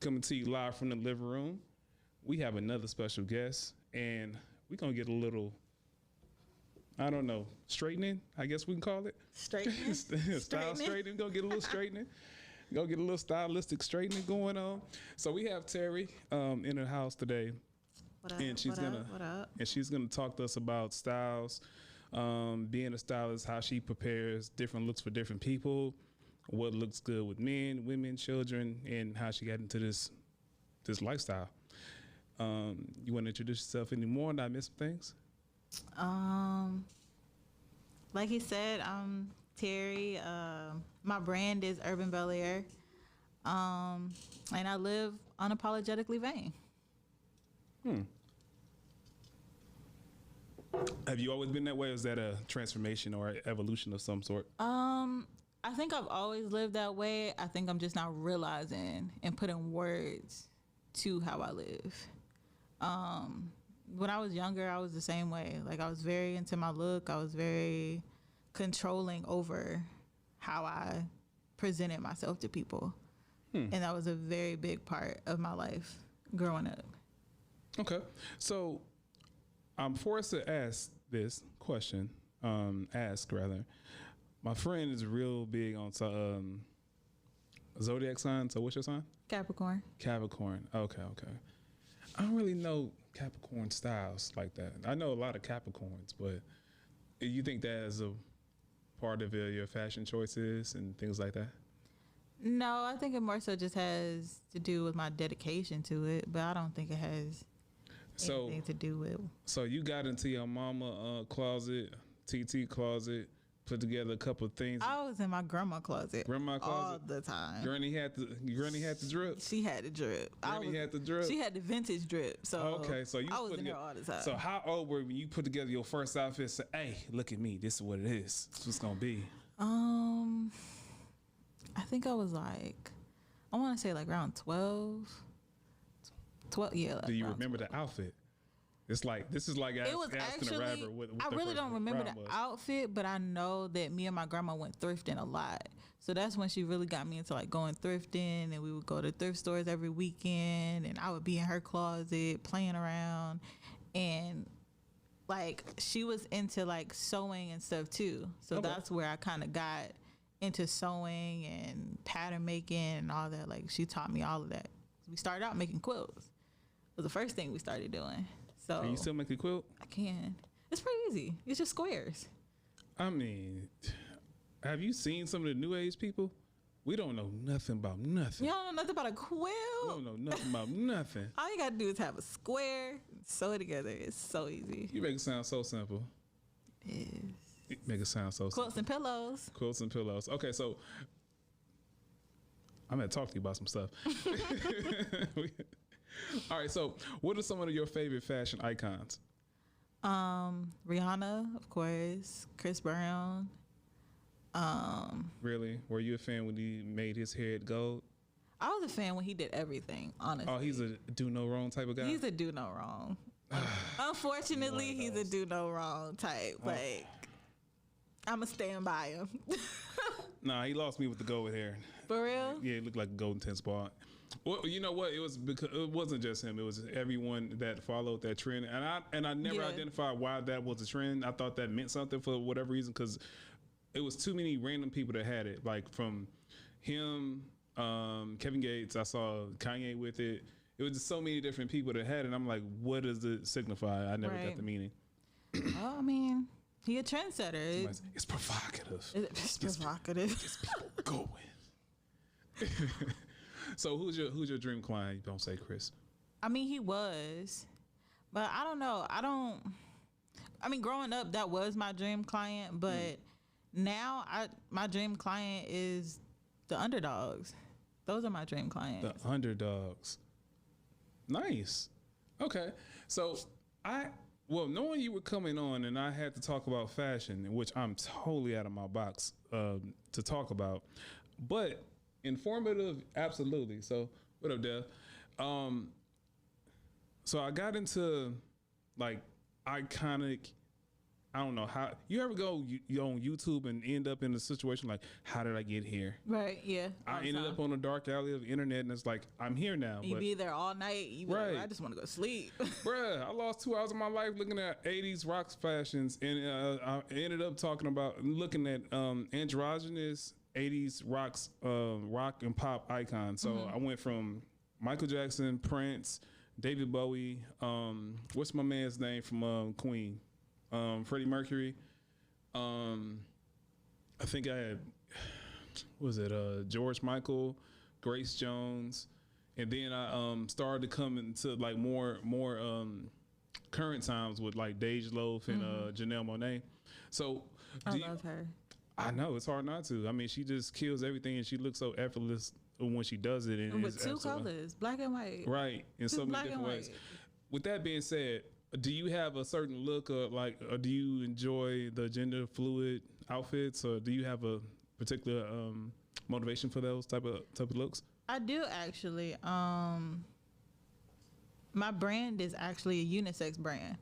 coming to you live from the living room. We have another special guest, and we're going to get a little, I don't know, straightening, I guess we can call it. Straightening? Style straightening. Going to get a little straightening. Go get a little stylistic straightening going on. So we have Terry in the house today. What up? And she's gonna talk to us about styles, being a stylist, how she prepares different looks for different people, what looks good with men, women, children, and how she got into this lifestyle. You want to introduce yourself anymore? Did I miss some things? Like he said, I'm Terry. My brand is Urban Bel Air, and I live unapologetically vain. Have you always been that way, or is that a transformation or evolution of some sort? I think I've always lived that way. I think I'm just not realizing and putting words to how I live. When I was younger, I was the same way. Like, I was very into my look. I was very controlling over how I presented myself to people. And that was a very big part of my life growing up. Okay. So I'm forced to ask this question, My friend is real big on zodiac sign. So what's your sign? Capricorn. Capricorn. Okay. I don't really know Capricorn styles like that. I know a lot of Capricorns, but you think that is a part of your fashion choices and things like that? No, I think it more so just has to do with my dedication to it, but I don't think it has anything to do with. So you got into your mama closet, TT closet, put together a couple of things. I was in my grandma closet. All the time. Granny had the drip. She had the drip. Had the drip. She had the vintage drip. So okay, so I was in there all the time. So how old were you when you put together your first outfit? Say, hey, look at me. This is what it is. This is what's gonna be. I think I was like, I want to say like around 12. Yeah. Like do you remember 12. The outfit? This is like asking a rapper what I really don't remember the outfit, but I know that me and my grandma went thrifting a lot. So that's when she really got me into like going thrifting, and we would go to thrift stores every weekend, and I would be in her closet playing around, and like she was into like sewing and stuff too. So that's where I kind of got into sewing and pattern making and all that. Like, she taught me all of that. We started out making quilts. It was the first thing we started doing. So can you still make a quilt? I can. It's pretty easy. It's just squares. I mean, have you seen some of the new age people? We don't know nothing about nothing. You don't know nothing about a quilt? We don't know nothing about nothing. All you gotta do is have a square, sew it together. It's so easy. You make it sound so simple. It is. You make it sound so simple. Quilts and pillows. Quilts and pillows. Okay, so I'm gonna talk to you about some stuff. All right, so what are some of your favorite fashion icons? Rihanna, of course. Chris Brown. Really? Were you a fan when he made his head gold? I was a fan when he did everything, honestly. Oh, he's a do no wrong type of guy? He's a do no wrong. Unfortunately, he's a do no wrong type. Like, I'ma stand by him. Nah, he lost me with the gold hair. For real? Yeah, it looked like a golden 10 spot. Well, you know what? It was because it wasn't just him. It was everyone that followed that trend, and I never identified why that was a trend. I thought that meant something for whatever reason, because it was too many random people that had it. Like from him, Kevin Gates. I saw Kanye with it. It was just so many different people that had it. And I'm like, what does it signify? I never got the meaning. Well, I mean, he a trendsetter. It's provocative. It's provocative. Gets people going. So who's your dream client? You don't say Chris. I mean, he was, but I don't know. I mean, growing up, that was my dream client, but now my dream client is the underdogs. Those are my dream clients. The underdogs. Nice. Okay. So knowing you were coming on and I had to talk about fashion, which I'm totally out of my box to talk about, but informative, absolutely. So what up, Dev? So I got into like iconic I don't know how you ever go you on YouTube and end up in a situation like, how did I get here? Right. Yeah. I ended up on a dark alley of the internet, and it's like, I'm here now. You be there all night. You be right. like, I just want to go sleep. Bruh, I lost 2 hours of my life looking at 80s rock fashions, and I ended up looking at androgynous 80s rock and pop icons. So I went from Michael Jackson, Prince, David Bowie, what's my man's name from Queen? Freddie Mercury. I think I had, George Michael, Grace Jones, and then I started to come into like more current times with like Dej Loaf and Janelle Monáe. So I love her. I know, it's hard not to. I mean, she just kills everything, and she looks so effortless when she does it. And with two colors, black and white. Right, in so many different ways. With that being said, do you have a certain look, or do you enjoy the gender fluid outfits, or do you have a particular motivation for those type of looks? I do actually. My brand is actually a unisex brand,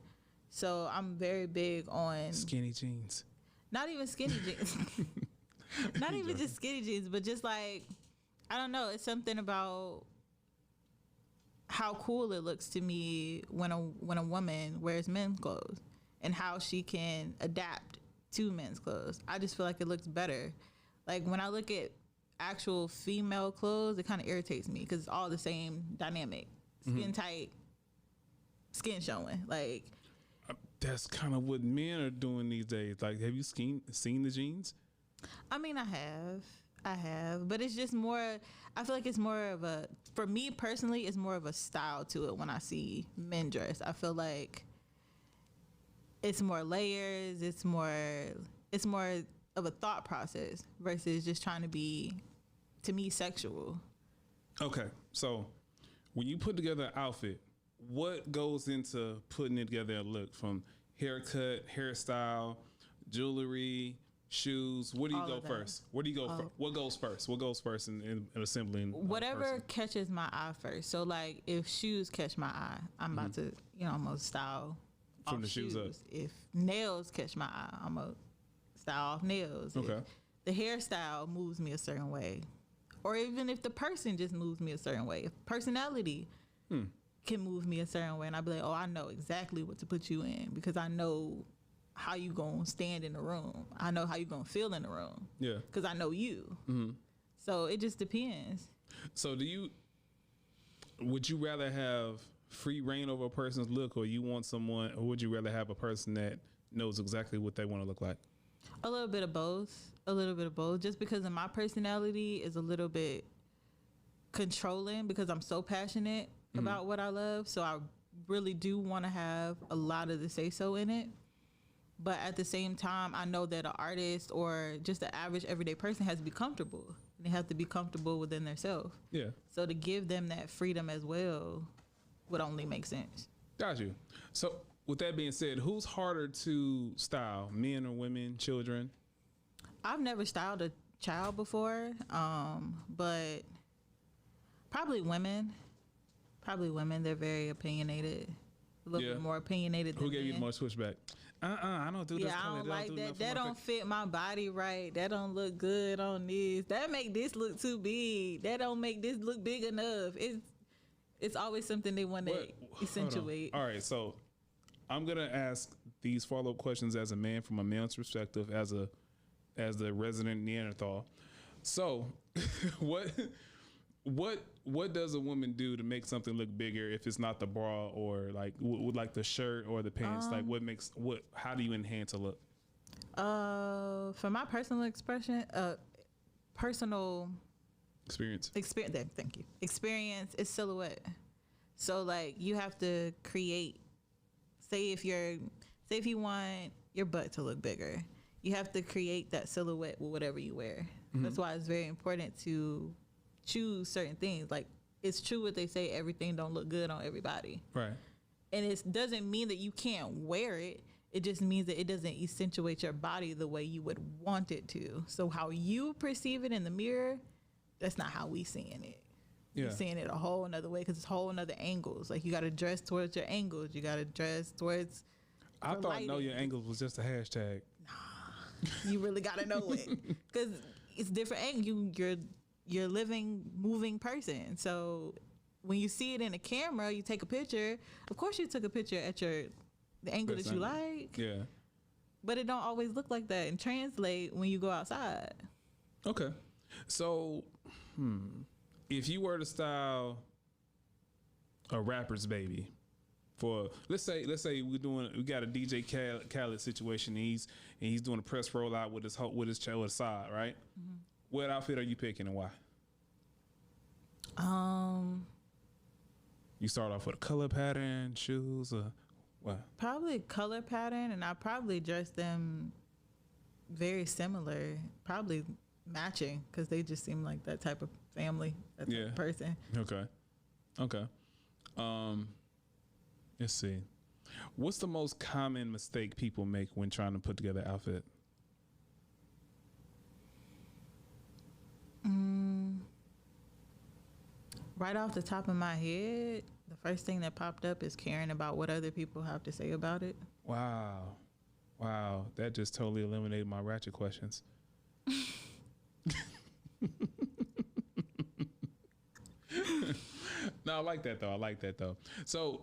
so I'm very big on skinny jeans. Not even skinny jeans. Not even just skinny jeans, but just like, I don't know. It's something about how cool it looks to me when a woman wears men's clothes and how she can adapt to men's clothes. I just feel like it looks better. Like when I look at actual female clothes, it kind of irritates me because it's all the same dynamic. Skin tight, skin showing. Like that's kind of what men are doing these days. Like, have you seen the jeans? I mean, I have, but it's just more, I feel like it's more of for me personally, it's more of a style to it when I see men dress. I feel like it's more layers, it's more of a thought process versus just trying to be, to me, sexual. Okay, so when you put together an outfit, what goes into putting it together a look, from haircut, hairstyle, jewelry, shoes? Where do you go first? Where do you go first? What goes first? What goes first in assembling? Whatever catches my eye first. So like if shoes catch my eye, I'm about to, almost style from the shoes up. If nails catch my eye, I'm gonna style off nails. Okay. If the hairstyle moves me a certain way, or even if the person just moves me a certain way, if personality can move me a certain way, and I'll be like, oh, I know exactly what to put you in because I know how you gonna stand in the room. I know how you gonna feel in the room. Yeah. Because I know you. So it just depends. So would you rather have free reign over a person's look, or would you rather have a person that knows exactly what they want to look like? A little bit of both. Just because of my personality is a little bit controlling because I'm so passionate about what I love. So I really do want to have a lot of the say-so in it. But at the same time, I know that an artist or just the average everyday person has to be comfortable. They have to be comfortable within themselves. Yeah. So to give them that freedom as well would only make sense. Got you. So with that being said, who's harder to style, men or women, children? I've never styled a child before, but probably women. They're very opinionated. A little bit more opinionated than Who gave men. you the most pushback? I don't do this. Yeah, I don't like that. That don't fit my body right. That don't look good on this. That make this look too big. That don't make this look big enough. It's always something they want to accentuate. All right, so I'm gonna ask these follow-up questions as a man from a man's perspective, as the resident Neanderthal. So, what does a woman do to make something look bigger if it's not the bra or like like the shirt or the pants? Like how do you enhance a look? For my personal experience. Thank you. Experience is silhouette. So like you have to create. Say if you want your butt to look bigger, you have to create that silhouette with whatever you wear. That's why it's very important to choose certain things. Like it's true what they say, everything don't look good on everybody. Right. And it doesn't mean that you can't wear it. It just means that it doesn't accentuate your body the way you would want it to. So how you perceive it in the mirror, that's not how we seeing it. Yeah. We're seeing it a whole another way because it's whole another angles. Like you got to dress towards your angles. You got to dress towards I thought know your angles was just a hashtag. You really gotta know it because it's different. You're a living, moving person. So when you see it in a camera, you take a picture. Of course, you took a picture at the angle that you like. Yeah. But it don't always look like that and translate when you go outside. Okay. So, if you were to style a rapper's baby for let's say we got a DJ Khaled situation and he's doing a press rollout with his side, right? Mm-hmm. What outfit are you picking and why? You start off with a color pattern, shoes, or what? Probably color pattern, and I probably dress them very similar, probably matching, because they just seem like that type of family, that type of person. Okay. Let's see. What's the most common mistake people make when trying to put together an outfit? Right off the top of my head, the first thing that popped up is caring about what other people have to say about it. Wow. That just totally eliminated my ratchet questions. No, I like that though. So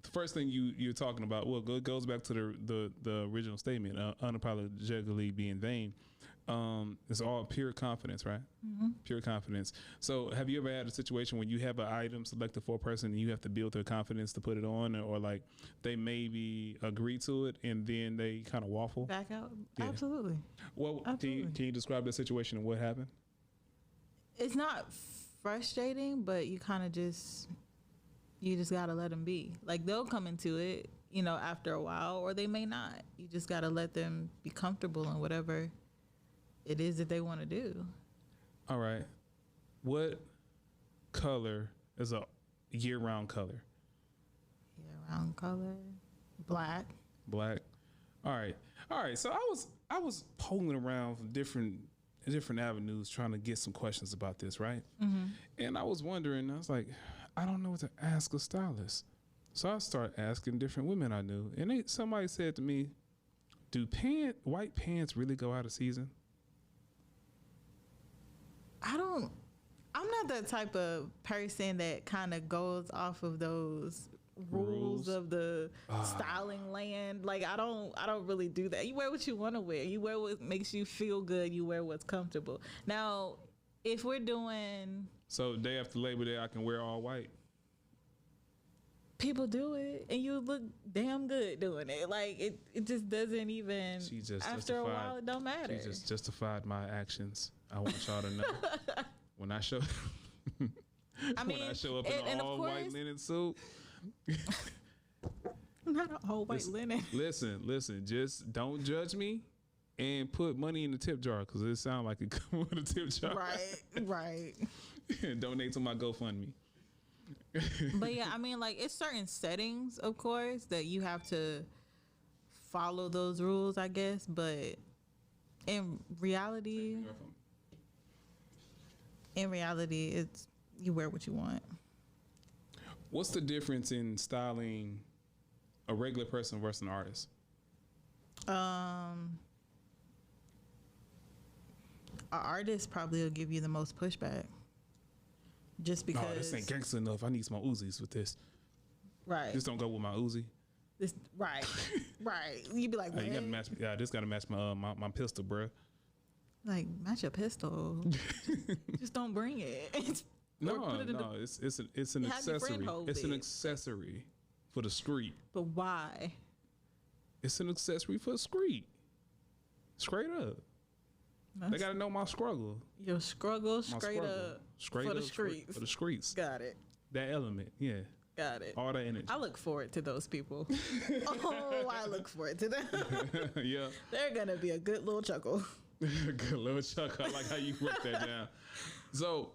the first thing you're talking about, well, it goes back to the original statement, unapologetically being vain. It's all pure confidence, right? Mm-hmm. Pure confidence. So have you ever had a situation when you have an item selected for a person and you have to build their confidence to put it on, or like they maybe agree to it and then they kind of waffle? Back out? Yeah. Absolutely. Well, absolutely. Can you describe the situation and what happened? It's not frustrating, but you kind of just got to let them be. Like they'll come into it, after a while, or they may not. You just got to let them be comfortable in whatever it is that they want to do. All right. What color is a year-round color? Year-round color, black. Black. All right. So I was polling around from different avenues trying to get some questions about this, right? Mm-hmm. And I was wondering. I was like, I don't know what to ask a stylist. So I started asking different women I knew, and somebody said to me, "Do white pants really go out of season?" I'm not that type of person that kind of goes off of those rules of the styling land. Like I don't really do that. You wear what you want to wear. You wear what makes you feel good. You wear what's comfortable. Now, if we're doing day after Labor Day, I can wear all white. People do it, and you look damn good doing it. Like it just doesn't even. After a while, it don't matter. She just justified my actions. I want y'all to know when I show. When I show up in an all white linen suit. Not an all white linen. Listen. Just don't judge me, and put money in the tip jar because it sounds like it come with a tip jar. Right. Donate to my GoFundMe. But yeah, I mean, like it's certain settings, of course, that you have to follow those rules, I guess. But in reality, it's you wear what you want. What's the difference in styling a regular person versus an artist? An artist probably will give you the most pushback. Just because. No, this ain't gangster enough. I need some more Uzis with this. Right. Just don't go with my Uzi. Right. You'd be like, what? You gotta match. Yeah, this gotta match my pistol, bro. Like match your pistol. just don't bring it. No. It's an accessory. It's an accessory for the street. But why? It's an accessory for the street. Straight up. They gotta know my struggle. Your struggle straight up for the streets. For the streets. Got it. That element, yeah. Got it. All that energy. I look forward to those people. I look forward to them. Yeah. They're gonna be a good little chuckle. Good little chuckle. I like how you work that down. So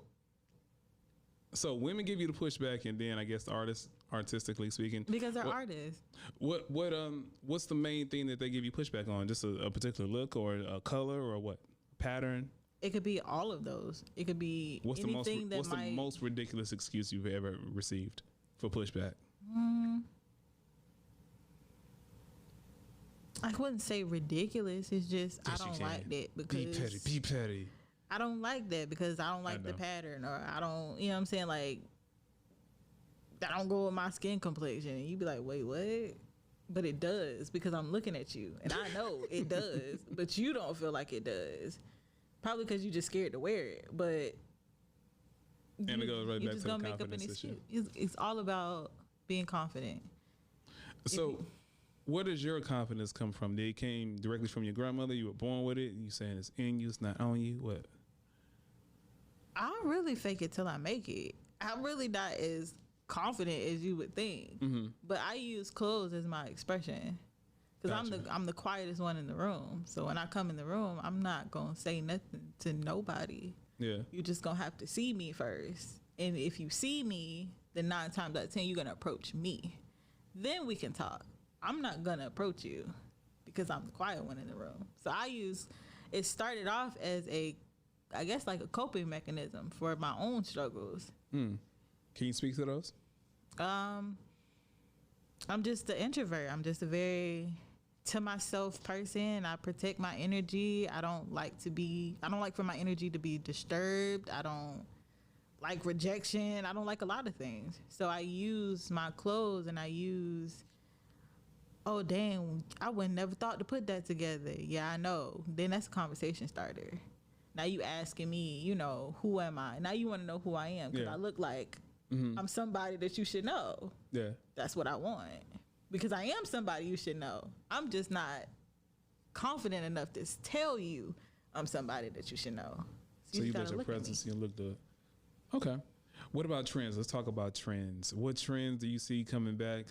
women give you the pushback, and then I guess the artists, artistically speaking, because they're artists. What's the main thing that they give you pushback on? Just a particular look, or a color, or what? Pattern? It could be all of those. It could be anything what's the most ridiculous excuse you've ever received for pushback? I wouldn't say ridiculous. It's just yes, I don't like that because be petty. I don't like that because I don't like the pattern, or I don't, you know what I'm saying? Like, that don't go with my skin complexion. And you be like, wait, what? But it does because I'm looking at you and I know it does, but you don't feel like it does. Probably because you just scared to wear it. But and it goes right back to the confidence issue. It's all about being confident. So, where does your confidence come from? Did it came directly from your grandmother? You were born with it? You saying it's in you, it's not on you? What? I really fake it till I make it. I'm really not as confident as you would think, but I use clothes as my expression because I'm the quietest one in the room. So when I come in the room, I'm not gonna say nothing to nobody. Yeah, you just gonna have to see me first, and if you see me, then 9 times out of 10 you're gonna approach me. Then we can talk. I'm not gonna approach you because I'm the quiet one in the room. So it started off as I guess like a coping mechanism for my own struggles. Can you speak to those? I'm just an introvert. I'm just a very to myself person. I protect my energy. I don't like for my energy to be disturbed. I don't like rejection. I don't like a lot of things. So I use my clothes and oh dang, I would never thought to put that together. Yeah, I know. Then that's a conversation starter. Now you asking me, who am I? Now you want to know who I am because I look like I'm somebody that you should know. Yeah. That's what I want. Because I am somebody you should know. I'm just not confident enough to tell you I'm somebody that you should know. So you let your presence and look good. Okay. What about trends? Let's talk about trends. What trends do you see coming back?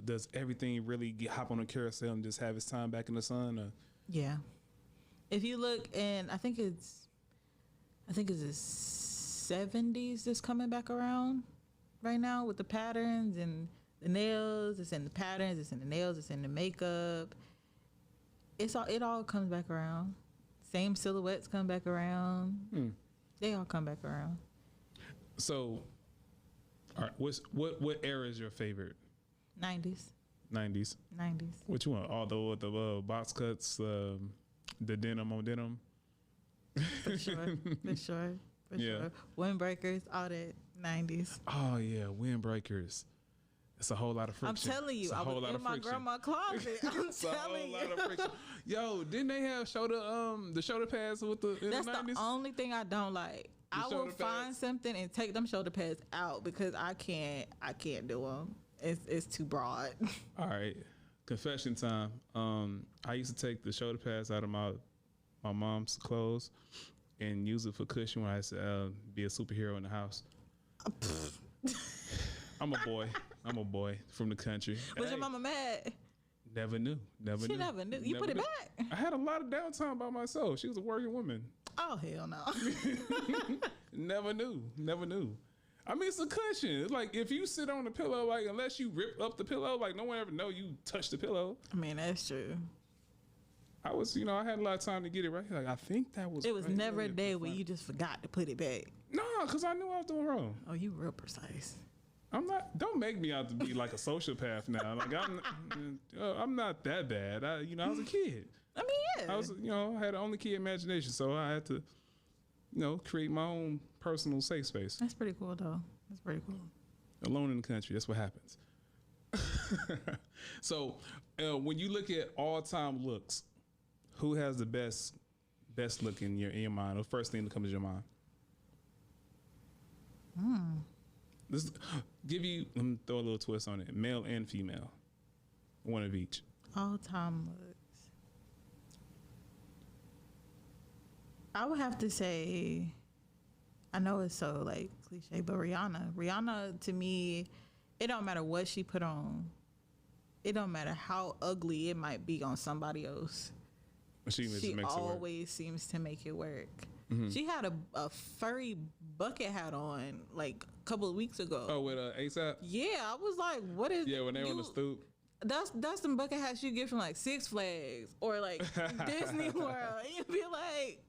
Does everything really hop on a carousel and just have its time back in the sun? Or? Yeah. If you look, and I think it's the 70s that's coming back around right now with the patterns and the nails. It's in the patterns, it's in the nails, it's in the makeup. It all comes back around. Same silhouettes come back around. They all come back around. So, all right, what era is your favorite? 90s. 90s. What you want? All the box cuts, the denim on denim. For sure. Windbreakers, all that 90s. Oh yeah, windbreakers. It's a whole lot of friction. I'm telling you, I was in my grandma's closet. I'm telling you. Lot of friction. Yo, didn't they have the shoulder pads with the in That's the 90s? The only thing I don't like. I will find something and take them shoulder pads out because I can't do them. It's too broad. All right. Confession time. I used to take the shoulder pads out of my mom's clothes and use it for cushion when I used to be a superhero in the house. I'm a boy from the country. Was your mama mad? Never knew. She never knew. You put it back? I had a lot of downtime by myself. She was a working woman. Oh, hell no. Never knew. I mean, it's a cushion. It's like if you sit on the pillow, like unless you rip up the pillow, like no one ever know you touched the pillow. I mean, that's true. I had a lot of time to get it right. Like I think that was. It was never a day where you just forgot to put it back. No, because I knew I was doing wrong. Oh, you real precise. I'm not. Don't make me out to be like a sociopath now. Like I'm not that bad. I was a kid. I mean, yeah. I was, I had an only kid imagination, so I had to, create my own personal safe space. That's pretty cool, though. That's pretty cool. Alone in the country, that's what happens. So, when you look at all-time looks, who has the best look in your mind? The first thing that comes to your mind. Let me throw a little twist on it. Male and female, one of each. All-time looks. I would have to say, I know it's so like cliche, but Rihanna to me, it don't matter what she put on. It don't matter how ugly it might be on somebody else. She always seems to make it work. Mm-hmm. She had a furry bucket hat on like a couple of weeks ago. Oh, with ASAP? Yeah, I was like, what is... Yeah, when they were on the stoop. That's some bucket hats you get from like Six Flags or like Disney World. And you'd be like...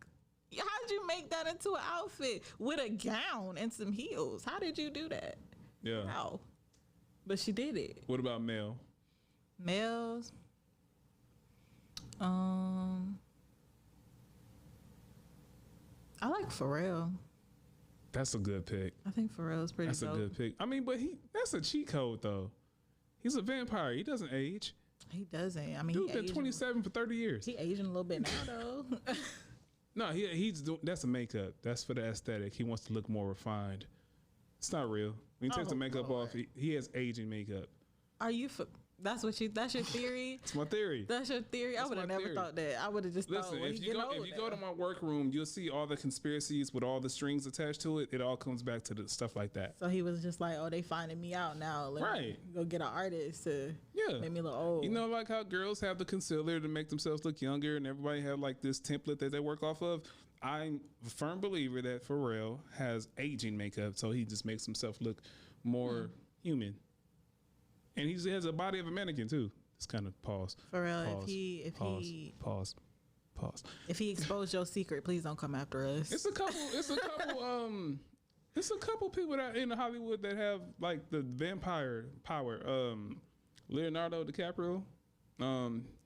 How'd you make that into an outfit with a gown and some heels? How did you do that? Yeah. How? But she did it. What about male? Males? I like Pharrell. That's a good pick. I think Pharrell's pretty dope. That's a good pick. I mean, but that's a cheat code though. He's a vampire. He doesn't age. He doesn't. I mean, dude been 27 for 30 years. He aging a little bit now though. No, he's doing, that's a makeup. That's for the aesthetic. He wants to look more refined. It's not real. When he takes the makeup off, he has aging makeup. Are you? That's your theory. It's my theory. That's your theory. I would have never thought that. I would have just thought. Listen, if you go to my workroom, you'll see all the conspiracies with all the strings attached to it. It all comes back to the stuff like that. So he was just like, "Oh, they finding me out now. Let me go get an artist to make me look old." You know, like how girls have the concealer to make themselves look younger, and everybody have like this template that they work off of. I'm a firm believer that Pharrell has aging makeup, so he just makes himself look more human. And he has a body of a mannequin too. It's kind of pause. Pharrell, pause. If he exposed your secret, please don't come after us. It's a couple people that in Hollywood that have like the vampire power. Leonardo DiCaprio.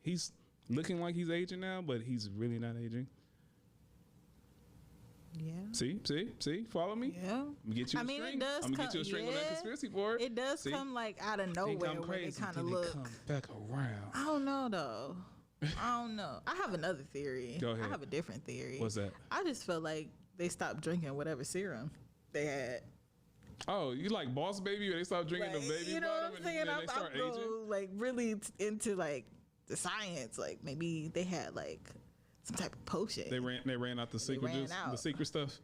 He's looking like he's aging now, but he's really not aging. Yeah. See, follow me. Yeah. I'm gonna get you a string. It does I'm gonna get you a string on that conspiracy board. It does come like out of nowhere where they kind of look. Come back around. I don't know though. I don't know. I have another theory. Go ahead. I have a different theory. What's that? I just feel like they stopped drinking whatever serum they had. Oh, you like Boss Baby? Or they stopped drinking the baby? You know what I'm saying? They start aging? Like really into like the science. Like maybe they had like some type of potion. They ran out the secret juice, the secret stuff.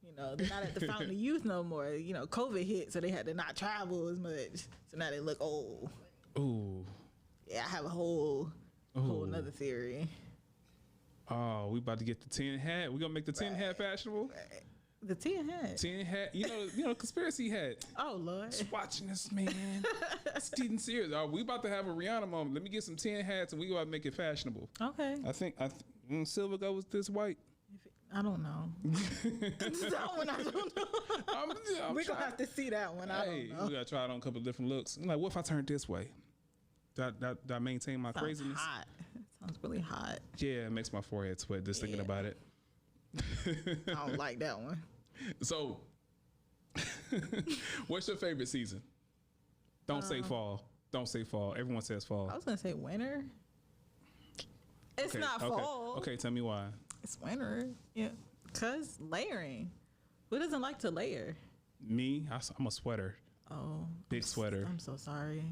You know, they're not at the Fountain of Youth no more. You know, COVID hit, so they had to not travel as much. So now they look old. Ooh. Yeah, I have a whole another theory. Oh, we about to get the 10 hat. We gonna make the 10 hat fashionable. Right. The 10 hat. 10 hat. You know, conspiracy hat. Oh Lord. Just watching this, man. It's getting serious. We about to have a Rihanna moment. Let me get some 10 hats and we gotta make it fashionable. Okay. I think silver go with this white. I don't know. That one I don't know. We're going to have to see that one. I don't know. We got to try it on a couple of different looks. I'm like, what if I turn this way? Do I maintain my craziness? Hot. It sounds really hot. Yeah, it makes my forehead sweat just thinking about it. I don't like that one. So, what's your favorite season? Don't say fall. Don't say fall. Everyone says fall. I was going to say winter. It's not fall. Okay, tell me why. It's winter. Yeah. Because layering. Who doesn't like to layer? Me? I'm a sweater. Oh. Big sweater. I'm so sorry.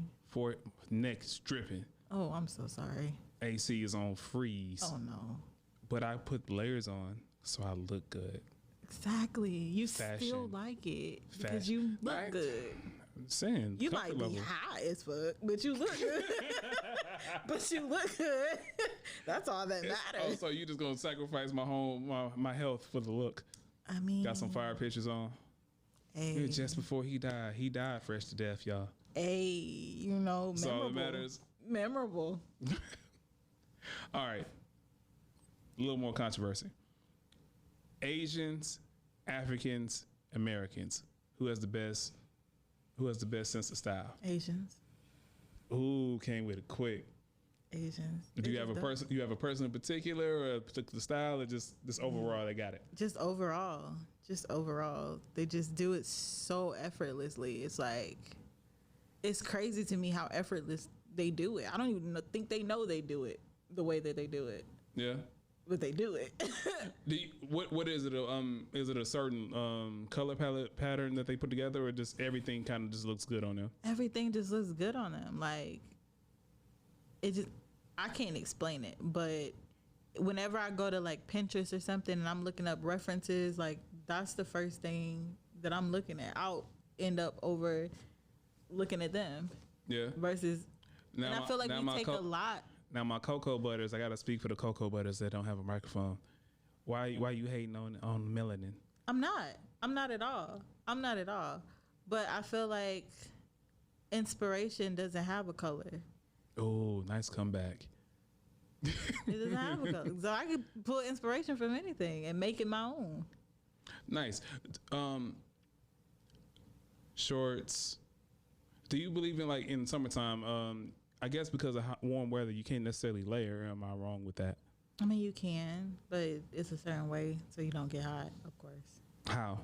Neck stripping. Oh, I'm so sorry. AC is on freeze. Oh, no. But I put layers on so I look good. Exactly. You still like it because you look good. I'm saying. You might be high as fuck, but you look good. That's all that matters. Oh, so you just gonna sacrifice my health for the look? I mean, got some fire pictures on. Hey. Just before he died fresh to death, y'all. Hey, you know, memorable. That's all that matters. Memorable. All right, a little more controversy. Asians, Africans, Americans. Who has the best sense of style? Asians. Ooh, came with it quick. Asians. Do you have a person? You have a person in particular, or a particular style, or just overall they got it? Just overall. They just do it so effortlessly. It's like, it's crazy to me how effortless they do it. I don't even think they know they do it the way that they do it. Yeah. But they do it. What is it? Is it a certain color palette pattern that they put together, or just everything kind of just looks good on them? Everything just looks good on them. Like, it just, I can't explain it. But whenever I go to like Pinterest or something and I'm looking up references, like that's the first thing that I'm looking at. I'll end up over looking at them. Yeah. Versus, and I feel like we take a lot. Now my cocoa butters, I gotta speak for the cocoa butters that don't have a microphone. Why you hating on melanin? I'm not at all. But I feel like inspiration doesn't have a color. Oh, nice comeback. It doesn't have a color. So I can pull inspiration from anything and make it my own. Nice. Shorts. Do you believe in, like, in summertime, I guess because of warm weather, you can't necessarily layer. Am I wrong with that? I mean, you can, but it's a certain way so you don't get hot, of course. How?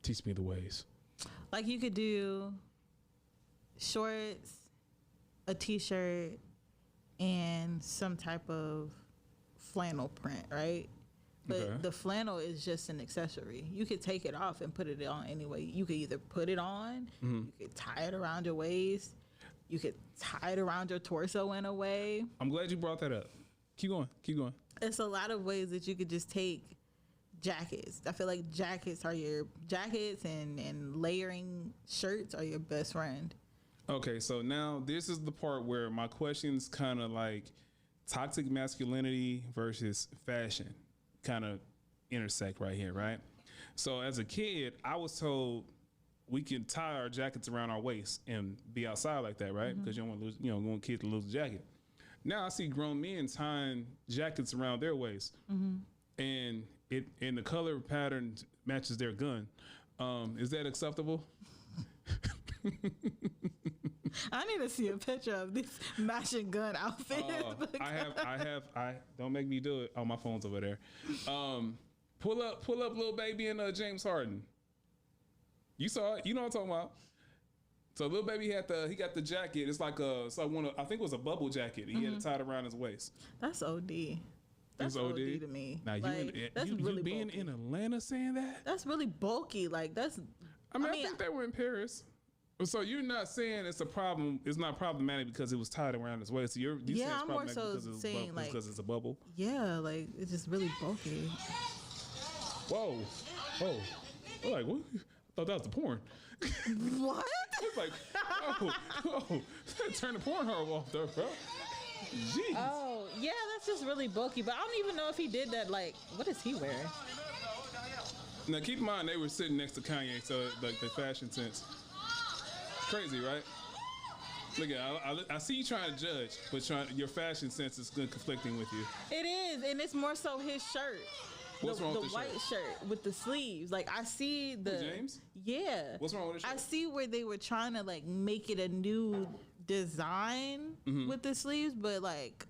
Teach me the ways. Like you could do shorts, a t-shirt, and some type of flannel print, right? But the flannel is just an accessory. You could take it off and put it on anyway. You could either put it on, you could tie it around your waist, you could tie it around your torso in a way. I'm glad you brought that up. Keep going. Keep going. It's a lot of ways that you could just take jackets. I feel like jackets and layering shirts are your best friend. Okay, so now this is the part where my question's kind of like toxic masculinity versus fashion kind of intersect right here, right? So as a kid, I was told we can tie our jackets around our waist and be outside like that, right? Because you don't want to lose, you don't want kids to lose a jacket. Now I see grown men tying jackets around their waist, and the color pattern matches their gun. Is that acceptable? I need to see a picture of this matching gun outfit. I don't make me do it. Oh, my phone's over there. Pull up Lil Baby and James Harden. You saw it. You know what I'm talking about. So Lil Baby he got the jacket. It's like I think it was a bubble jacket. He had it tied around his waist. That's OD. That's OD to me. Now that's really you being bulky. in Atlanta saying that? That's really bulky. Like that's. I think they were in Paris. So you're not saying it's a problem? It's not problematic because it was tied around his waist. So you saying it's I'm more so saying because it's a bubble. Yeah, like it's just really bulky. Whoa. I'm like, what? I thought that was the porn. What? It's like, oh, turn the porn hub off though, bro. Jeez. Oh, yeah, that's just really bulky. But I don't even know if he did that. Like, what is he wearing? Now keep in mind they were sitting next to Kanye, so like the fashion sense. Crazy, right? Look at I see you trying to judge, but your fashion sense is conflicting with you. It is, and it's more so his shirt. What's wrong with the white shirt with the sleeves? Like I see James? Yeah. What's wrong with the shirt? I see where they were trying to like make it a new design with the sleeves, but like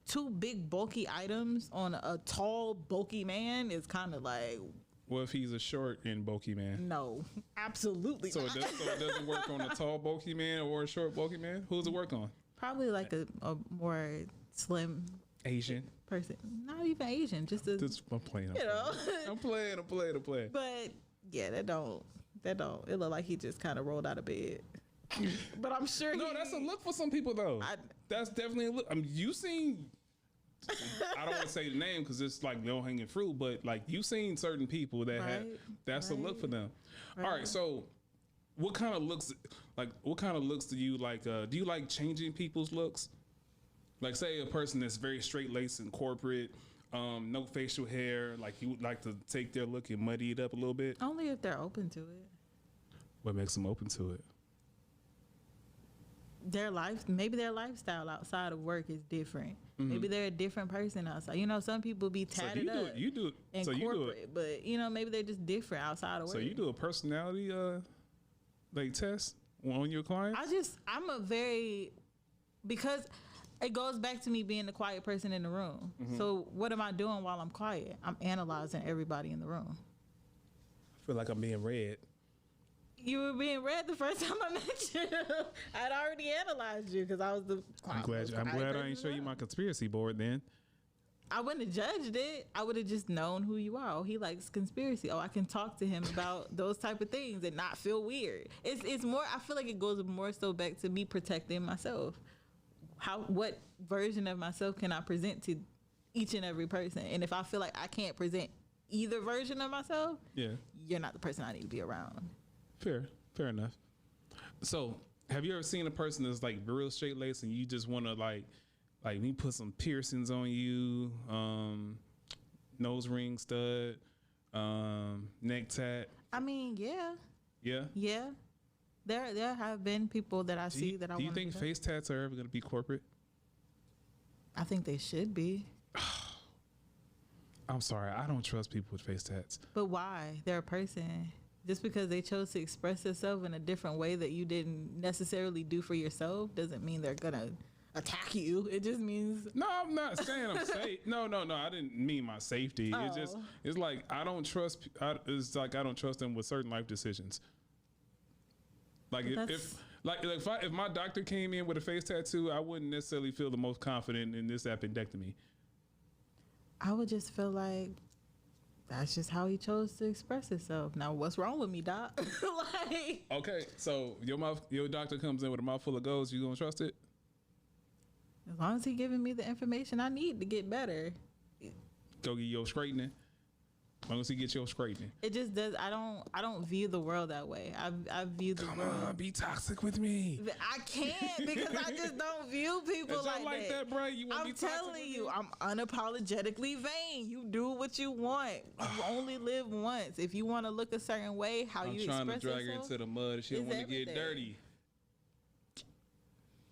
two big bulky items on a tall bulky man is kind of like. What if he's a short and bulky man? No, absolutely so not. So it doesn't work on a tall bulky man or a short bulky man? Who does it work on? Probably like a more slim Asian person. Not even Asian, just I'm playing. I'm playing. But yeah, that don't. It look like he just kind of rolled out of bed. But I'm sure. No, that's a look for some people though. That's definitely a look. You seen. I don't want to say the name because it's like low hanging fruit, but like you've seen certain people that have that's a look for them. All right, so what kind of looks do you like? Do you like changing people's looks? Like say a person that's very straight laced and corporate, no facial hair, like you would like to take their look and muddy it up a little bit? Only if they're open to it. What makes them open to it? Maybe their lifestyle outside of work is different. Maybe they're a different person outside. You know, some people be tatted up. You do it. And so corporate, you do it. but you know, maybe they're just different outside of work. So you do a personality like test on your clients? Because it goes back to me being the quiet person in the room. So what am I doing while I'm quiet? I'm analyzing everybody in the room. I feel like I'm being read. You were being read the first time I met you. I'd already analyzed you because I was the. I'm glad I ain't show you my conspiracy board then. I wouldn't have judged it. I would have just known who you are. Oh, he likes conspiracy. Oh, I can talk to him about those type of things and not feel weird. It's more. I feel like it goes more so back to me protecting myself. What version of myself can I present to each and every person? And if I feel like I can't present either version of myself, you're not the person I need to be around. Fair enough. So, have you ever seen a person that's like real straight laced and you just want to like me put some piercings on you, nose ring stud, neck tat? I mean, yeah. There have been people that I see that I want. Do you think face tats are ever going to be corporate? I think they should be. I'm sorry, I don't trust people with face tats. But why? They're a person. just because they chose to express themselves in a different way that you didn't necessarily do for yourself doesn't mean they're gonna attack you. It just means no. I'm not saying I'm safe. No. I didn't mean my safety. Oh. It's like I don't trust. It's like I don't trust them with certain life decisions. Like if my doctor came in with a face tattoo, I wouldn't necessarily feel the most confident in this appendectomy. I would just feel like that's just how he chose to express himself. Now, what's wrong with me, doc? Like, okay, so your doctor comes in with a mouthful of goals. You gonna trust it? As long as he giving me the information I need to get better. Go get your straightening. As long as he gets your straightening. It just does. I don't view the world that way. I view the world. Come on, be toxic with me. I can't because I just don't view people like that, bro. You want I'm be toxic telling you, with me? I'm unapologetically vain. You do what you want. You only live once. If you want to look a certain way, how you express yourself. I'm trying to drag her into the mud. She don't want to get dirty.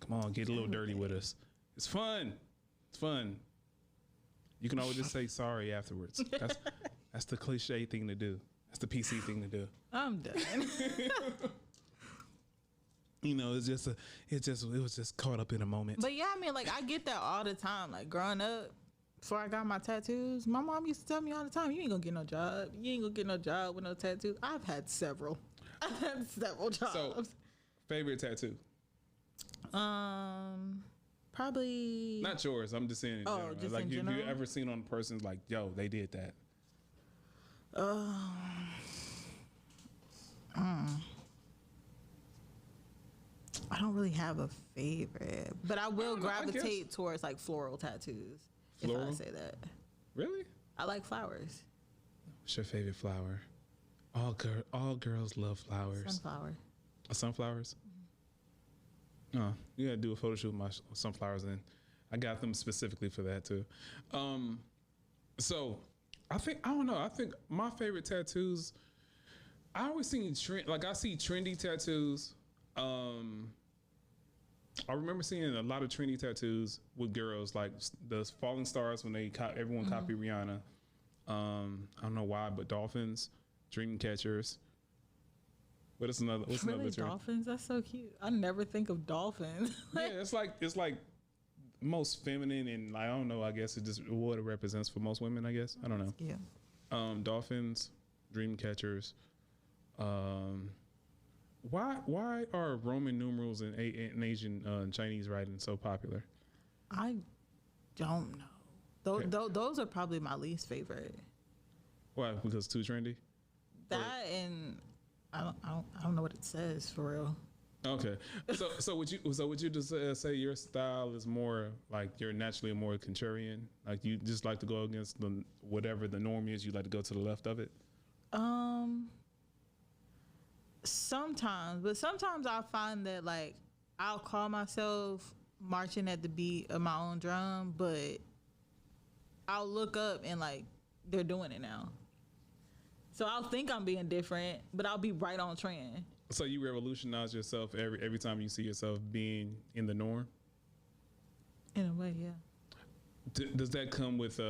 Come on, get a little dirty with us. It's fun. It's fun. You can always just say sorry afterwards. That's the cliche thing to do. That's the PC thing to do. I'm done. You know, it was just caught up in a moment. But yeah, I mean, like I get that all the time. Like growing up, before I got my tattoos, my mom used to tell me all the time, "You ain't gonna get no job. You ain't gonna get no job with no tattoos." I've had several. I've had several jobs. So, favorite tattoo? Probably not yours. I'm just saying in general. Just like in you general? ever seen on a person like, yo, they did that. I don't really have a favorite, but I will gravitate towards like floral tattoos. Floral? If I say that. Really? I like flowers. What's your favorite flower? All girls love flowers. Sunflower. Sunflowers? No, you gotta do a photo shoot with my sunflowers, and I got them specifically for that too. So I don't know. I think my favorite tattoos. I always see I see trendy tattoos. I remember seeing a lot of trendy tattoos with girls, like the falling stars when everyone copied Rihanna. I don't know why, but dolphins, dream catchers. What's another trend? Dolphins? That's so cute. I never think of dolphins. Yeah, it's like most feminine, and I don't know. I guess it just what it represents for most women. I guess I don't know. Yeah. Dolphins, dream catchers. Why are Roman numerals in Asian Chinese writing so popular? I don't know. Those are probably my least favorite. Why? Because too trendy. That and I don't know what it says for real. Okay, so would you just say your style is more like you're naturally more contrarian? Like you just like to go against whatever the norm is. You like to go to the left of it. Sometimes, but sometimes I find that like I'll call myself marching at the beat of my own drum, but I'll look up and like they're doing it now. So I'll think I'm being different, but I'll be right on trend. So you revolutionize yourself every time you see yourself being in the norm? In a way, yeah. Does that come with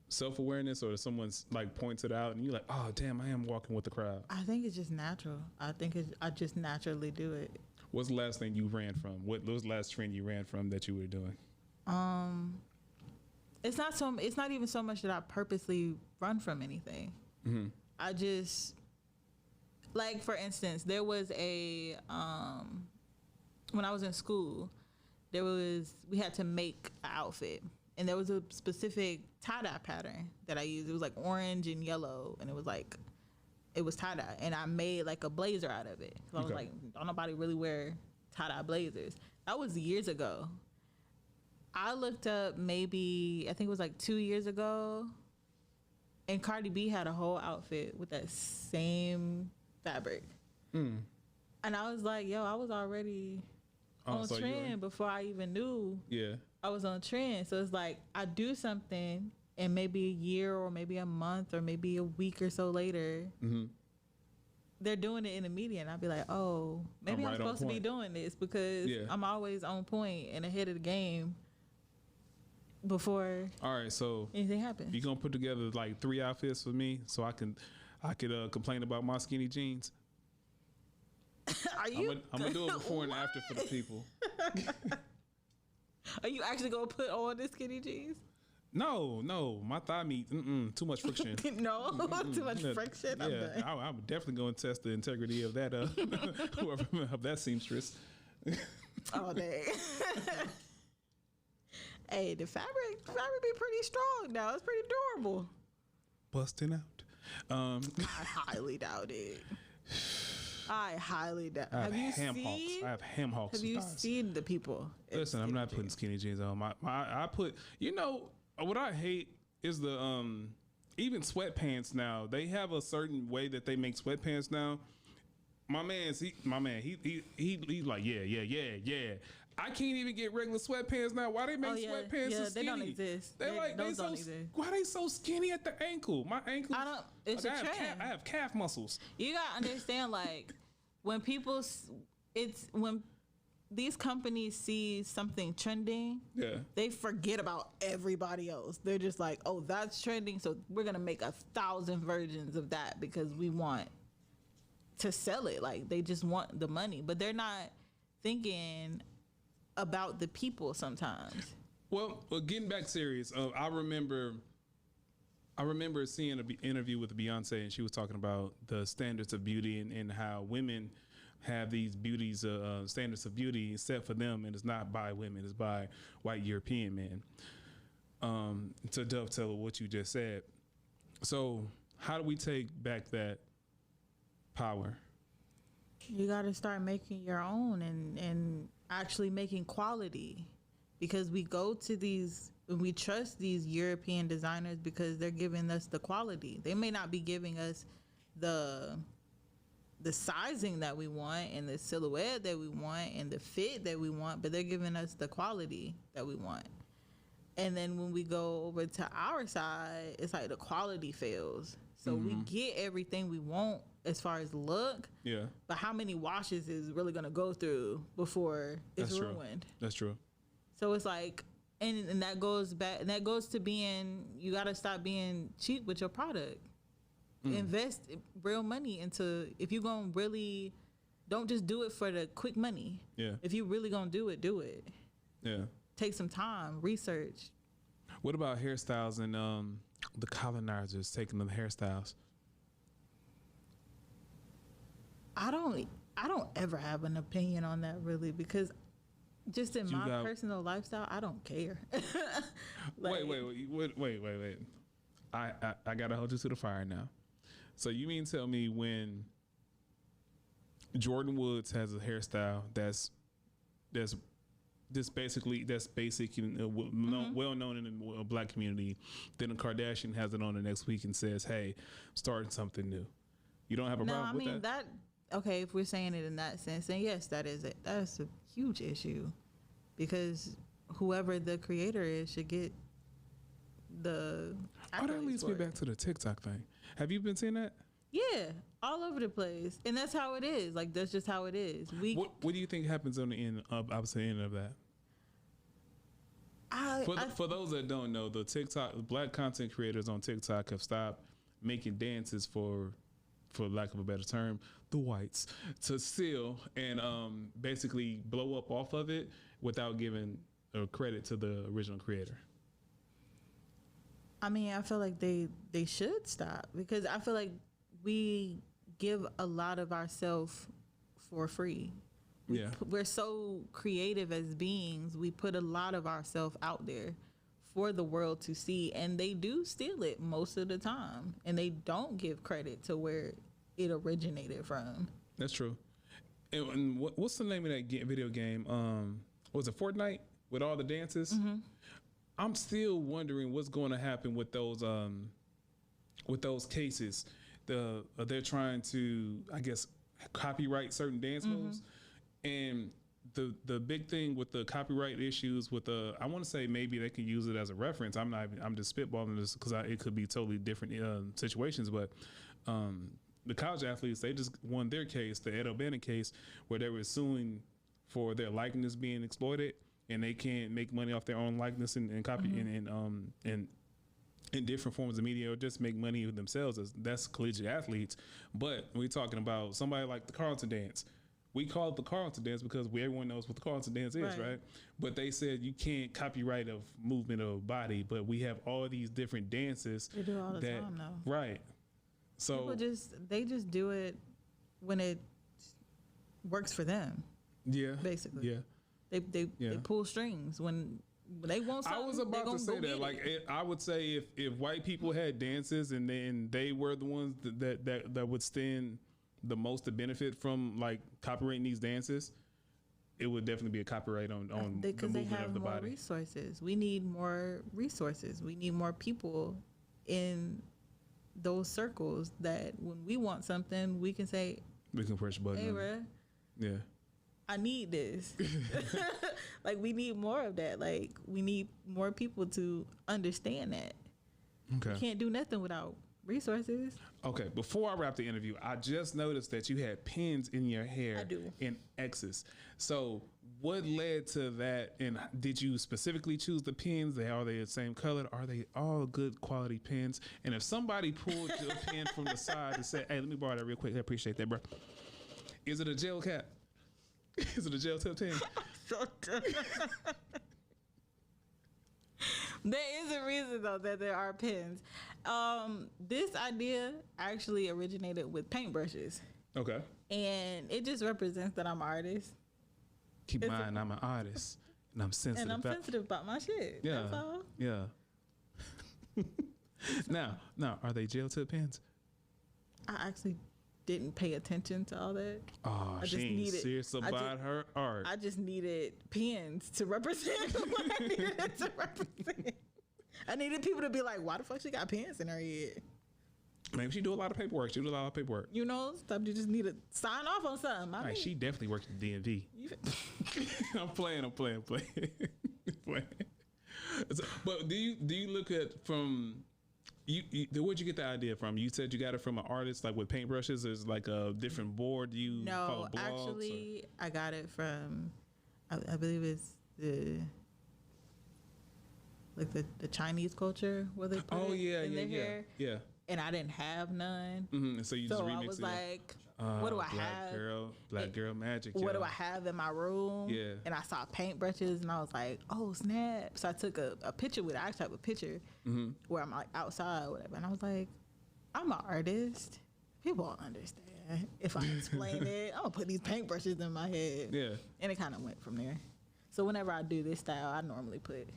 self-awareness, or does someone like points it out and you're like, oh damn, I am walking with the crowd? I think it's just natural. I just naturally do it. What's the last thing you ran from? What was the last trend you ran from that you were doing? It's not even so much that I purposely run from anything. Mm-hmm. I just, like, for instance, there was a when I was in school, we had to make an outfit, and there was a specific tie-dye pattern that I used. It was like orange and yellow, and it was tie-dye, and I made like a blazer out of it. So I was like, don't nobody really wear tie-dye blazers. That was years ago. I looked up maybe, I think it was like 2 years ago, and Cardi B had a whole outfit with that same fabric. And I was like, yo, I was already on trend before I even knew I was on trend. So it's like I do something, and maybe a year or maybe a month or maybe a week or so later, they're doing it in the media, and I'll be like, oh, maybe I'm supposed to be doing this because I'm always on point and ahead of the game before all right, so anything happens. You gonna put together like 3 outfits for me so I can I could complain about my skinny jeans. Are you? I'm gonna do it before and after for the people. Are you actually gonna put on the skinny jeans? No, my thigh meat. Too much friction. No, too much friction. Yeah, I'm definitely going to test the integrity of that. Whoever of that seamstress. Oh dang. Hey, the fabric be pretty strong now. It's pretty durable. Busting out. I highly doubt it. I highly doubt. I have ham hocks. Have you seen the people? Listen, I'm not putting skinny jeans on. I put. You know what I hate is the even sweatpants now. They have a certain way that they make sweatpants now. My man, he's like, yeah. I can't even get regular sweatpants now. Why they make sweatpants so skinny? They don't exist. Why they so skinny at the ankle? My ankle. It's a trend. I have calf muscles. You gotta understand, like when these companies see something trending, they forget about everybody else. They're just like, oh, that's trending, so we're gonna make 1,000 versions of that because we want to sell it. Like they just want the money, but they're not thinking about the people sometimes. Well, getting back serious, I remember seeing an interview with Beyonce, and she was talking about the standards of beauty and how women have these standards of beauty set for them, and it's not by women, it's by white European men. To dovetail with what you just said. So how do we take back that power? You got to start making your own and actually making quality, because we trust these European designers because they're giving us the quality. They may not be giving us the sizing that we want and the silhouette that we want and the fit that we want, but they're giving us the quality that we want. And then when we go over to our side, it's like the quality fails. So we get everything we want as far as look. Yeah. But how many washes is really gonna go through before it's ruined? That's true. So it's like, and that goes back, and that goes to being, you gotta stop being cheap with your product. Invest real money into, if you're gonna really, don't just do it for the quick money. Yeah. If you really gonna do it, do it. Yeah. Take some time, research. What about hairstyles and the colonizers taking the hairstyles? I don't ever have an opinion on that really, because just in my personal lifestyle, I don't care. Like, wait. I gotta hold you to the fire now. So you mean tell me when Jordyn Woods has a hairstyle that's basic, well known in the black community, then a Kardashian has it on the next week and says, "Hey, I'm starting something new." You don't have a problem with that? Okay, if we're saying it in that sense, then yes, that is it. That's a huge issue, because whoever the creator is should get the. That leads me back to the TikTok thing. Have you been seeing that? Yeah, all over the place, and that's how it is. Like that's just how it is. What do you think happens on the end of that? For those that don't know, the black content creators on TikTok have stopped making dances for lack of a better term, the whites, to steal and basically blow up off of it without giving credit to the original creator. I mean, I feel like they should stop, because I feel like we give a lot of ourselves for free. Yeah. We're so creative as beings. We put a lot of ourselves out there for the world to see, and they do steal it most of the time, and they don't give credit to where it originated from. That's true. And what's the name of that video game? Was it Fortnite with all the dances? Mm-hmm. I'm still wondering what's going to happen with those cases. They're trying to, I guess, copyright certain dance moves, and the big thing with the copyright issues with I want to say maybe they can use it as a reference. I'm just spitballing this because it could be totally different situations, but the college athletes, they just won their case, the Ed O'Bannon case, where they were suing for their likeness being exploited, and they can't make money off their own likeness and copy and in different forms of media or just make money with themselves. That's collegiate athletes. But we're talking about somebody like the Carlton dance. We call it the Carlton dance because everyone knows what the Carlton dance is, right? But they said you can't copyright a movement of a body, but we have all these different dances. They do all the time, though. Right. So they just do it when it works for them. Yeah. Basically. Yeah. They pull strings when they want something. I was about to say that. Like, I would say if white people had dances and then they were the ones that would stand the most to benefit from like copyrighting these dances, it would definitely be a copyright on the movement of the body. Resources. We need more resources. We need more people in those circles that when we want something, we can say, we can push a button. Hey, bruh, yeah, I need this. Like, we need more of that. Like, we need more people to understand that. Okay. We can't do nothing without resources. Okay, before I wrap the interview, I just noticed that you had pins in your hair. I do. In X's. So what led to that, and did you specifically choose the pins? Are they the same color? Are they all good quality pins? And if somebody pulled your pin from the side and said, hey, let me borrow that real quick, I appreciate that, bro. Is it a gel cap? Is it a gel tip pin? There is a reason, though, that there are pins. This idea actually originated with paintbrushes. Okay. And it just represents that I'm an artist. Keep in mind, I'm an artist. And I'm sensitive. And I'm sensitive about my shit. Yeah. That's all. Yeah. Now, are they gel tip pins? I actually didn't pay attention to all that. Oh, she ain't serious about her art. I just needed pins to represent what I needed it to represent. I needed people to be like, why the fuck she got pins in her head? Maybe she do a lot of paperwork. You know, stuff you just need to sign off on something. All right, she definitely worked at DMV. I'm playing. But do you look at from... where'd you get the idea from? You said you got it from an artist, like with paintbrushes. There's like a different board. No, actually, I got it from, I believe it's the Chinese culture where they put in their hair. Yeah. And I didn't have none. Mm-hmm. So you just remixed it. So I was like, what do I have? Black girl magic. What do I have in my room? Yeah. And I saw paintbrushes and I was like, oh, snap. So I took a picture with it. I actually have a picture where I'm like outside or whatever. And I was like, I'm an artist. People won't understand if I explain it. I'm going to put these paintbrushes in my head. Yeah. And it kind of went from there. So whenever I do this style, I normally put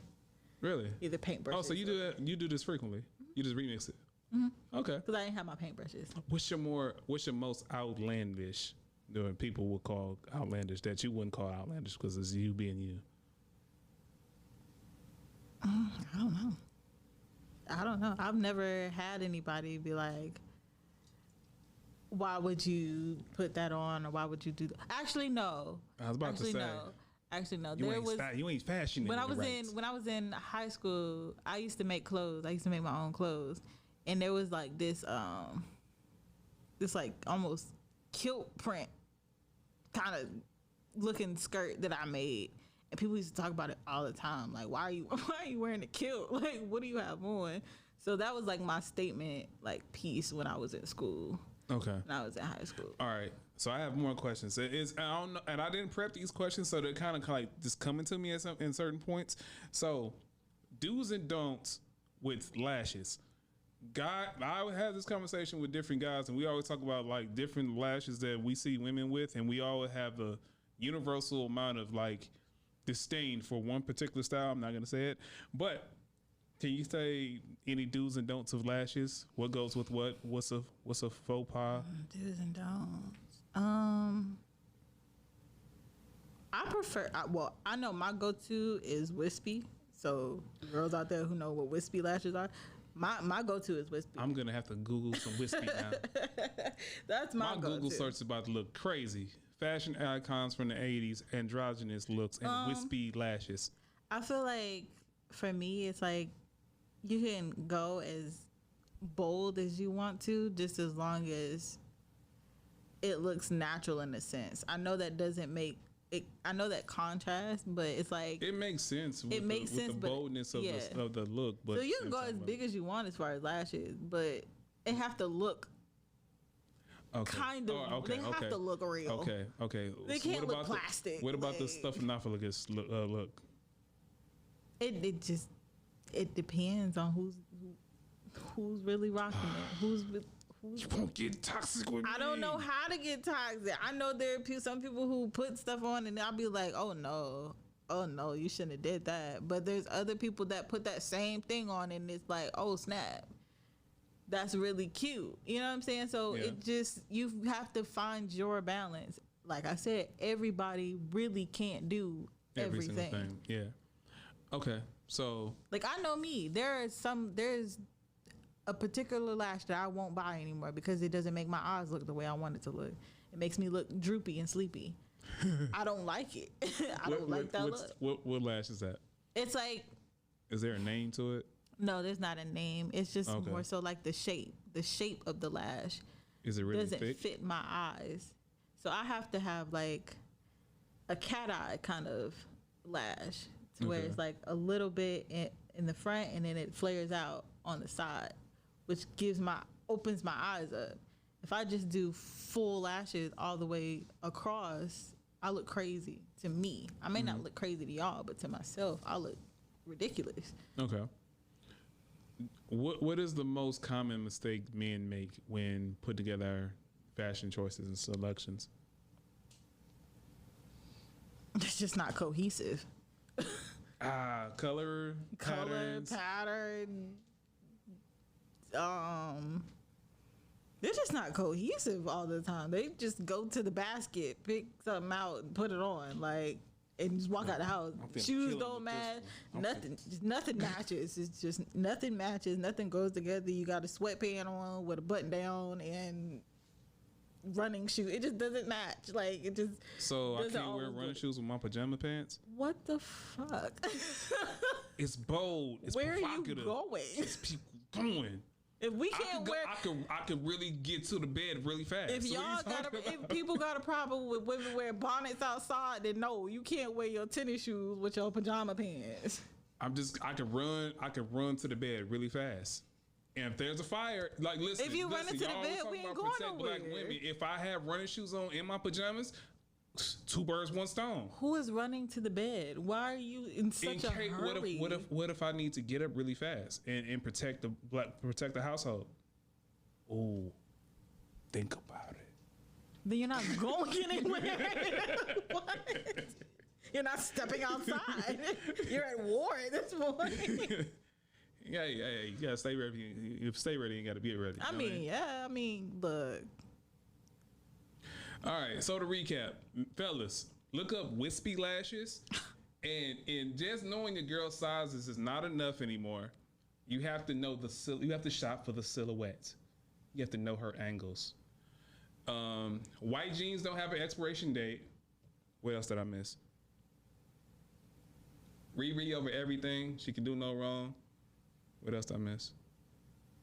either paintbrushes. Oh, so you do that? You do this frequently? You just remix it? Mm-hmm. Okay. Because I didn't have my paintbrushes. What's your most outlandish, or people would call outlandish, that you wouldn't call outlandish because it's you being you? I don't know. I've never had anybody be like, why would you put that on, or why would you do that? Actually, no. I was about to say. Actually, no. You ain't fashioning. When I was in high school, I used to make clothes. I used to make my own clothes. And there was like this like almost kilt print kind of looking skirt that I made, and people used to talk about it all the time. Like, why are you wearing a kilt? Like, what do you have on? So that was like my statement, like, piece when I was in school. Okay. When I was in high school. All right. So I have more questions. I don't know, and I didn't prep these questions, so they're kind of like just coming to me in certain points. So, do's and don'ts with lashes. I would have this conversation with different guys, and we always talk about like different lashes that we see women with, and we always have a universal amount of like disdain for one particular style. I'm not gonna say it, but can you say any do's and don'ts of lashes? What goes with what? What's a faux pas? Do's and don'ts. I prefer. I know my go-to is wispy. So girls out there who know what wispy lashes are. My go-to is wispy. I'm gonna have to Google some wispy now. That's my go-to. Google search is about to look crazy. Fashion icons from the 80s, androgynous looks, and wispy lashes. I feel like for me, it's like you can go as bold as you want to, just as long as it looks natural in a sense. I know that doesn't make I know that contrast, but it's like it makes sense. It makes sense, with the boldness of the look. But so you can go as big as you want as far as lashes, but it have to look. Okay. Kind of. Oh, okay, they have to look real. Okay. They can't look plastic. What about the Stephanophagus look? It depends on who's really rocking it. Who's you won't get toxic with me. I don't know how to get toxic. I know there are some people who put stuff on and I'll be like, oh no, you shouldn't have did that. But there's other people that put that same thing on and it's like, oh snap, that's really cute. You know what I'm saying? So you have to find your balance. Like I said, everybody really can't do everything. Single thing. Yeah. Okay. So like I know me, there's a particular lash that I won't buy anymore because it doesn't make my eyes look the way I want it to look. It makes me look droopy and sleepy. I don't like it. I don't like that look. What lash is that? It's like. Is there a name to it? No, there's not a name. It's just more so like the shape of the lash. Is it really doesn't thick? Fit my eyes, so I have to have like a cat eye kind of lash to where it's like a little bit in the front and then it flares out on the side, which opens my eyes up. If I just do full lashes all the way across, I look crazy to me. I may not look crazy to y'all, but to myself, I look ridiculous. Okay. What is the most common mistake men make when put together fashion choices and selections? It's just not cohesive. Color, pattern. They're just not cohesive all the time. They just go to the basket, pick something out, and put it on, like, and just walk out the house. Shoes don't match. Nothing matches. It's just nothing matches. Nothing goes together. You got a sweatpant on with a button down and running shoes. It just doesn't match. Like it just. So I can't wear running shoes with my pajama pants. What the fuck? It's bold. It's where provocative. Are you going? It's people going. If we can't wear, I can really get to the bed really fast. If if people got a problem with women wearing bonnets outside, then no, you can't wear your tennis shoes with your pajama pants. I can run to the bed really fast. And if there's a fire, like listen, if you run into the bed, we ain't going nowhere. Black women. If I have running shoes on in my pajamas, 2 birds, 1 stone. Who is running to the bed? Why are you in such a hurry? What if I need to get up really fast and protect the household? Oh, think about it. Then you're not going anywhere. What? You're not stepping outside. You're at war at this point. Yeah. You gotta stay ready. If stay ready, you gotta be ready. I mean, look. All right, so to recap, fellas, look up wispy lashes, and just knowing your girl's sizes is not enough anymore. You have to know you have to shop for the silhouette. You have to know her angles. White jeans don't have an expiration date. What else did I miss? Riri over everything. She can do no wrong. What else did I miss?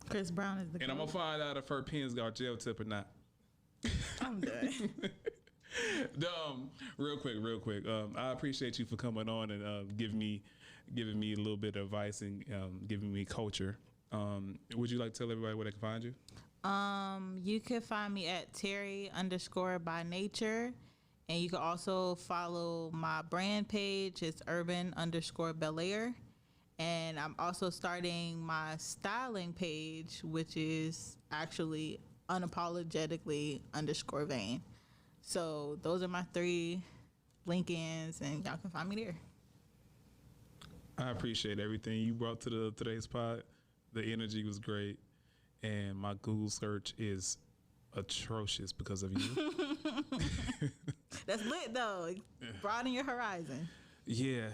Chris Brown is the. And I'm gonna find out if her pins got gel tip or not. I'm done. Real quick. I appreciate you for coming on and giving me a little bit of advice and giving me culture. Would you like to tell everybody where they can find you? You can find me at Terry_by nature, and you can also follow my brand page. It's urban_Belaire, and I'm also starting my styling page, which is actually unapologetically_vain. So those are my 3 link-ins, and y'all can find me there. I appreciate everything you brought to today's pod. The energy was great, and my Google search is atrocious because of you. That's lit though. Broaden your horizon. Yeah.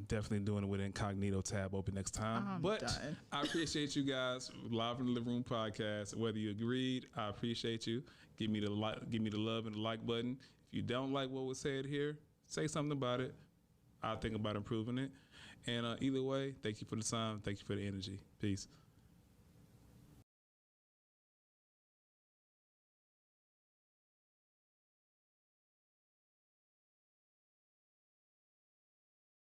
Definitely doing it with an incognito tab open next time. But done. I appreciate you guys. Live in the Living Room podcast. Whether you agreed, I appreciate you. Give me the love and the like button. If you don't like what was said here, say something about it. I'll think about improving it. And either way, thank you for the time. Thank you for the energy. Peace.